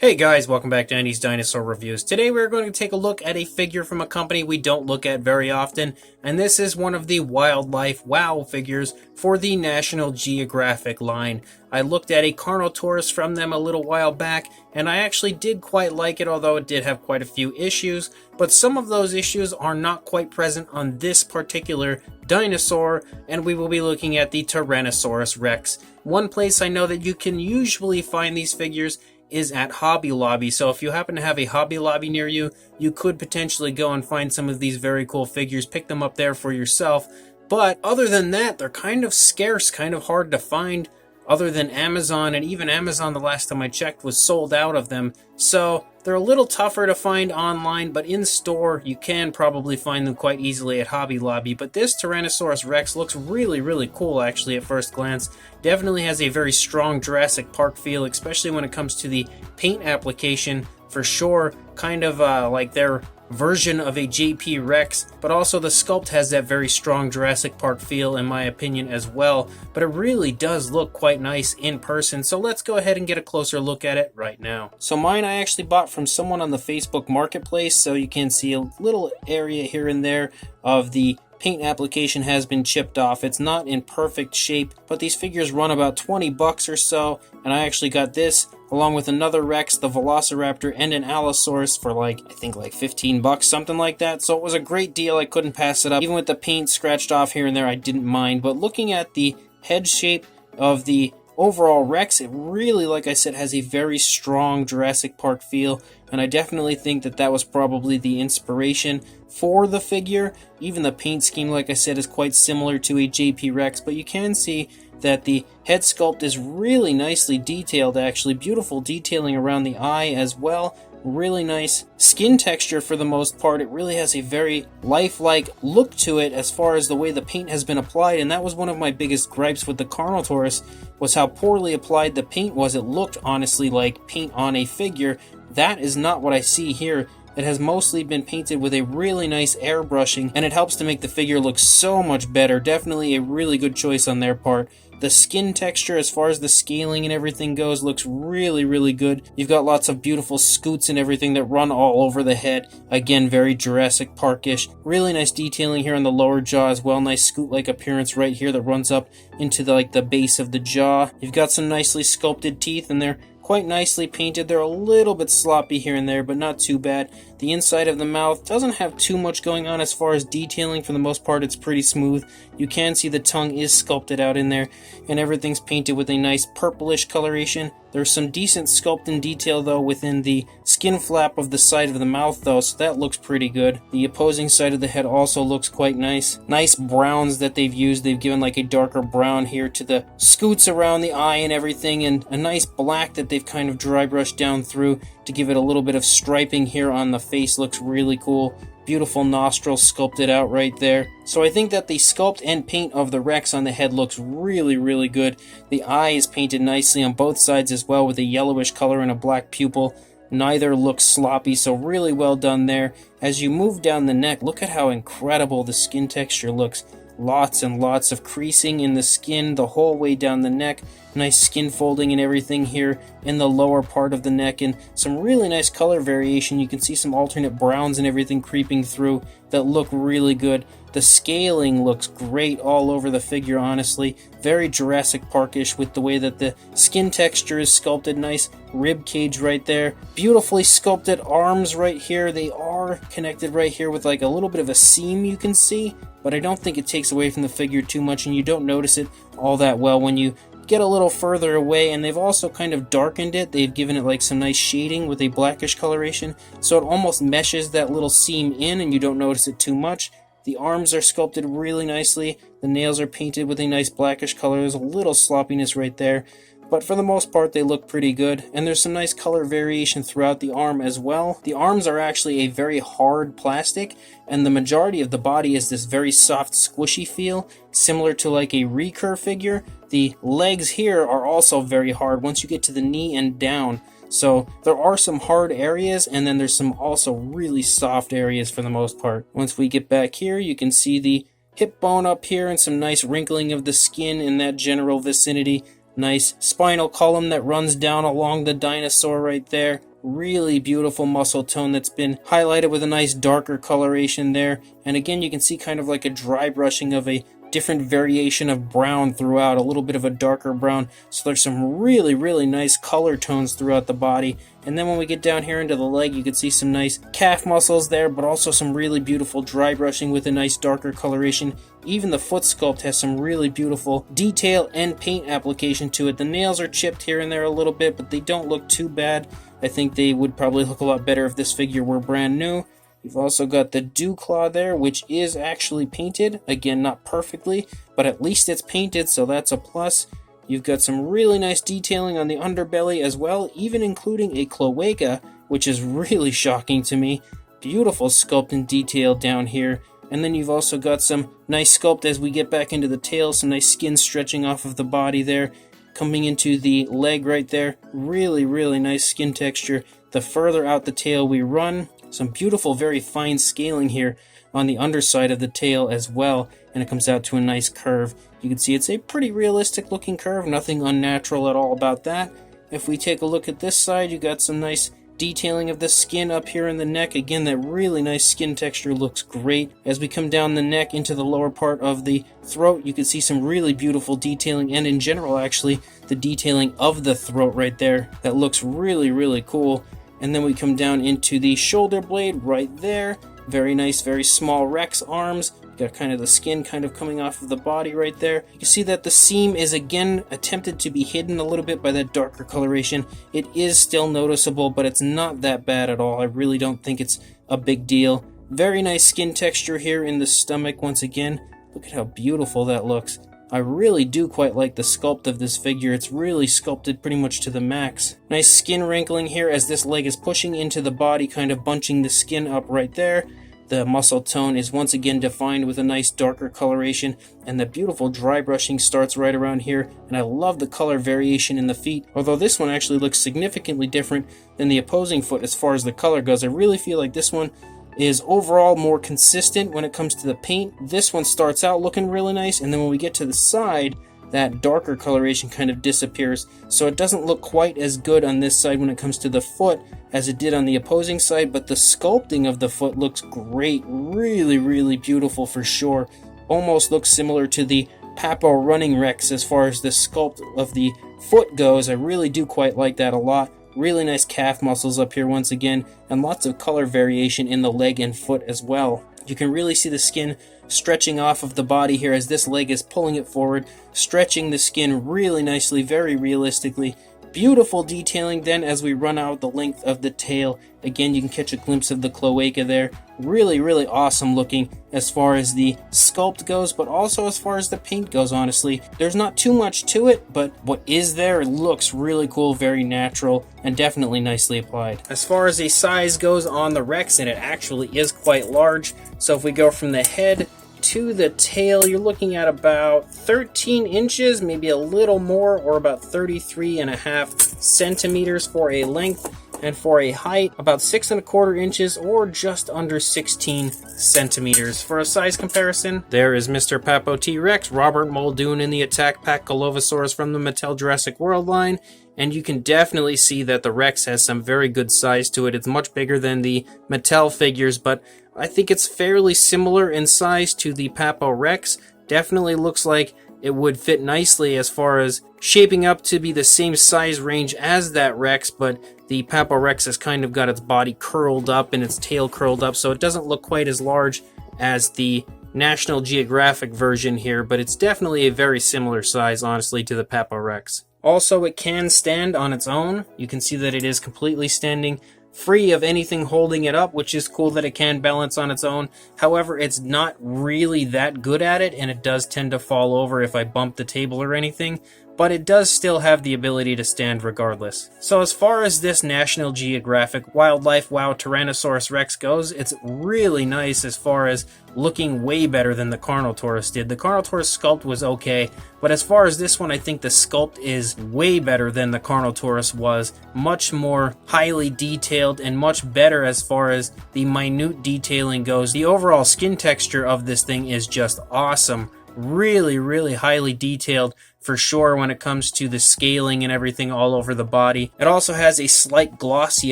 Hey guys, welcome back to Andy's Dinosaur Reviews. Today we're going to take a look at a figure from a company we don't look at very often, and this is one of the Wildlife Wow figures for the National Geographic line. I looked at a Carnotaurus from them a little while back, and I actually did quite like it, although it did have quite a few issues, but some of those issues are not quite present on this particular dinosaur, and we will be looking at the Tyrannosaurus Rex. One place I know that you can usually find these figures is at Hobby Lobby, so if you happen to have a Hobby Lobby near you, you could potentially go and find some of these very cool figures, pick them up there for yourself. But other than that, they're kind of scarce, kind of hard to find, other than Amazon, and even Amazon, the last time I checked, was sold out of them. So they're a little tougher to find online, but in store you can probably find them quite easily at Hobby Lobby. But this Tyrannosaurus Rex looks really cool actually at first glance. Definitely has a very strong Jurassic Park feel, especially when it comes to the paint application, for sure. Kind of like their version of a JP Rex, but also the sculpt has that very strong Jurassic Park feel in my opinion as well, but it really does look quite nice in person, so let's go ahead and get a closer look at it right now. So mine I actually bought from someone on the Facebook Marketplace, so you can see a little area here and there of the paint application has been chipped off. It's not in perfect shape, but these figures run about 20 bucks or so, and I actually got this along with another Rex, the Velociraptor, and an Allosaurus for I think 15 bucks, something like that. So it was a great deal. I couldn't pass it up. Even with the paint scratched off here and there, I didn't mind. But looking at the head shape of the overall Rex, it really, like I said, has a very strong Jurassic Park feel, and I definitely think that that was probably the inspiration for the figure. Even the paint scheme, like I said, is quite similar to a JP Rex, but you can see that the head sculpt is really nicely detailed, actually. Beautiful detailing around the eye as well. Really nice skin texture for the most part. It really has a very lifelike look to it as far as the way the paint has been applied, and that was one of my biggest gripes with the Carnotaurus, was how poorly applied the paint was. It looked honestly like paint on a figure. That is not what I see here. It has mostly been painted with a really nice airbrushing, and it helps to make the figure look so much better. Definitely a really good choice on their part. The skin texture, as far as the scaling and everything goes, looks really good. You've got lots of beautiful scoots and everything that run all over the head. Again, very Jurassic Park-ish. Really nice detailing here on the lower jaw as well. Nice scoot-like appearance right here that runs up into the base of the jaw. You've got some nicely sculpted teeth, and they're quite nicely painted. They're a little bit sloppy here and there, but not too bad. The inside of the mouth doesn't have too much going on as far as detailing. For the most part, it's pretty smooth. You can see the tongue is sculpted out in there, and everything's painted with a nice purplish coloration. There's some decent sculpt and detail, though, within the skin flap of the side of the mouth, though, so that looks pretty good. The opposing side of the head also looks quite nice. Nice browns that they've used. They've given a darker brown here to the scoots around the eye and everything, and a nice black that they've kind of dry brushed down through to give it a little bit of striping here on the face. Looks really cool. Beautiful nostrils sculpted out right there. So I think that the sculpt and paint of the Rex on the head looks really good. The eye is painted nicely on both sides as well with a yellowish color and a black pupil. Neither looks sloppy, so really well done there. As you move down the neck, look at how incredible the skin texture looks. Lots and lots of creasing in the skin the whole way down the neck. Nice skin folding and everything here in the lower part of the neck, and some really nice color variation. You can see some alternate browns and everything creeping through that look really good. The scaling looks great all over the figure, honestly. Very Jurassic Park-ish with the way that the skin texture is sculpted. Nice rib cage right there. Beautifully sculpted arms right here. They are connected right here with a little bit of a seam you can see, but I don't think it takes away from the figure too much, and you don't notice it all that well when you get a little further away. And they've also kind of darkened it. They've given it some nice shading with a blackish coloration, so it almost meshes that little seam in and you don't notice it too much. The arms are sculpted really nicely. The nails are painted with a nice blackish color. There's a little sloppiness right there, but for the most part they look pretty good, and there's some nice color variation throughout the arm as well. The arms are actually a very hard plastic, and the majority of the body is this very soft squishy feel, similar to a recur figure. The legs here are also very hard once you get to the knee and down. So there are some hard areas, and then there's some also really soft areas for the most part. Once we get back here, you can see the hip bone up here and some nice wrinkling of the skin in that general vicinity. Nice spinal column that runs down along the dinosaur right there. Really beautiful muscle tone that's been highlighted with a nice darker coloration there. And again, you can see kind of like a dry brushing of a different variation of brown throughout, a little bit of a darker brown. So there's some really, really nice color tones throughout the body. And then when we get down here into the leg, you can see some nice calf muscles there, but also some really beautiful dry brushing with a nice darker coloration. Even the foot sculpt has some really beautiful detail and paint application to it. The nails are chipped here and there a little bit, but they don't look too bad. I think they would probably look a lot better if this figure were brand new. You've also got the dew claw there, which is actually painted. Again, not perfectly, but at least it's painted, so that's a plus. You've got some really nice detailing on the underbelly as well, even including a cloaca, which is really shocking to me. Beautiful sculpt and detail down here. And then you've also got some nice sculpt as we get back into the tail, some nice skin stretching off of the body there. Coming into the leg right there, really, really nice skin texture. The further out the tail we run, some beautiful, very fine scaling here on the underside of the tail as well, and it comes out to a nice curve. You can see it's a pretty realistic looking curve, nothing unnatural at all about that. If we take a look at this side, you got some nice detailing of the skin up here in the neck. Again, that really nice skin texture looks great. As we come down the neck into the lower part of the throat, you can see some really beautiful detailing, and in general, actually, the detailing of the throat right there. That looks really, really cool. And then we come down into the shoulder blade right there. Very nice, very small Rex arms. Got kind of the skin kind of coming off of the body right there. You can see that the seam is again attempted to be hidden a little bit by that darker coloration. It is still noticeable, but it's not that bad at all. I really don't think it's a big deal. Very nice skin texture here in the stomach once again. Look at how beautiful that looks. I really do quite like the sculpt of this figure. It's really sculpted pretty much to the max. Nice skin wrinkling here as this leg is pushing into the body, kind of bunching the skin up right there. The muscle tone is once again defined with a nice darker coloration, and the beautiful dry brushing starts right around here, and I love the color variation in the feet. Although this one actually looks significantly different than the opposing foot as far as the color goes. I really feel like this one is overall more consistent when it comes to the paint. This one starts out looking really nice, and then when we get to the side, that darker coloration kind of disappears. So it doesn't look quite as good on this side when it comes to the foot as it did on the opposing side, but the sculpting of the foot looks great. Really, really beautiful for sure. Almost looks similar to the Papo Running Rex as far as the sculpt of the foot goes. I really do quite like that a lot. Really nice calf muscles up here once again, and lots of color variation in the leg and foot as well. You can really see the skin stretching off of the body here as this leg is pulling it forward, stretching the skin really nicely, very realistically. Beautiful detailing then as we run out the length of the tail. Again, you can catch a glimpse of the cloaca there. Really, really awesome looking as far as the sculpt goes, but also as far as the paint goes, honestly. There's not too much to it, but what is there looks really cool, very natural, and definitely nicely applied. As far as the size goes on the Rex, and it actually is quite large, so if we go from the head to the tail, you're looking at about 13 inches, maybe a little more, or about 33.5 centimeters for a length, and for a height, about 6¼ inches, or just under 16 centimeters. For a size comparison, there is Mr. Papo T-Rex, Robert Muldoon in the Attack Pack Golovosaurus from the Mattel Jurassic World line, and you can definitely see that the Rex has some very good size to it. It's much bigger than the Mattel figures, but I think it's fairly similar in size to the Papo Rex. Definitely looks like it would fit nicely as far as shaping up to be the same size range as that Rex, but the Papo Rex has kind of got its body curled up and its tail curled up, so it doesn't look quite as large as the National Geographic version here, but it's definitely a very similar size, honestly, to the Papo Rex. Also, it can stand on its own. You can see that it is completely standing free of anything holding it up, which is cool that it can balance on its own. However, it's not really that good at it, and it does tend to fall over if I bump the table or anything, but it does still have the ability to stand regardless. So as far as this National Geographic Wildlife Wow Tyrannosaurus Rex goes, it's really nice as far as looking way better than the Carnotaurus did. The Carnotaurus sculpt was okay, but as far as this one, I think the sculpt is way better than the Carnotaurus was. Much more highly detailed and much better as far as the minute detailing goes. The overall skin texture of this thing is just awesome. Really, really highly detailed. for sure when it comes to the scaling and everything all over the body. It also has a slight glossy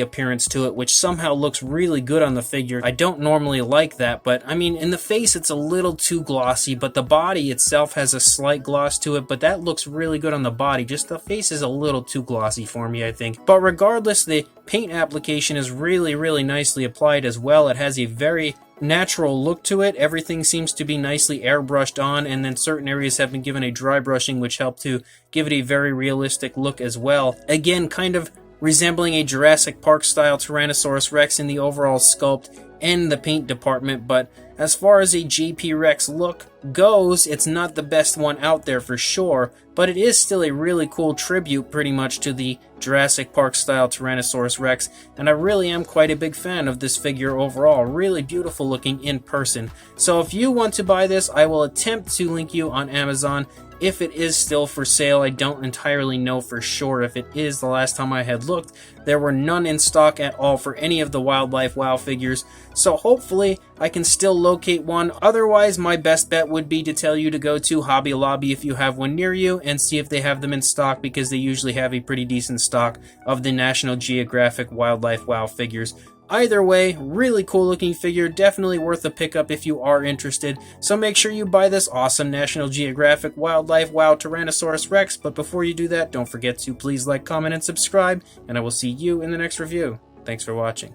appearance to it, which somehow looks really good on the figure. I don't normally like that, but I mean, in the face it's a little too glossy, but the body itself has a slight gloss to it, but that looks really good on the body. Just the face is a little too glossy for me, I think. But regardless, the paint application is really nicely applied as well. It has a very natural look to it. Everything seems to be nicely airbrushed on, and then certain areas have been given a dry brushing, which helped to give it a very realistic look as well. Again, kind of resembling a Jurassic Park style Tyrannosaurus Rex in the overall sculpt and the paint department, but as far as a JP Rex look goes, it's not the best one out there for sure, but it is still a really cool tribute pretty much to the Jurassic Park style Tyrannosaurus Rex, and I really am quite a big fan of this figure overall. Really beautiful looking in person. So if you want to buy this, I will attempt to link you on Amazon. If it is still for sale, I don't entirely know for sure if it is. The last time I had looked, there were none in stock at all for any of the Wildlife Wow figures, so hopefully I can still locate one. Otherwise, my best bet would be to tell you to go to Hobby Lobby if you have one near you and see if they have them in stock, because they usually have a pretty decent stock of the National Geographic Wildlife Wow figures. Either way, really cool looking figure, definitely worth a pickup if you are interested. So make sure you buy this awesome National Geographic Wildlife Wow Tyrannosaurus Rex. But before you do that, don't forget to please like, comment, and subscribe, and I will see you in the next review. Thanks for watching.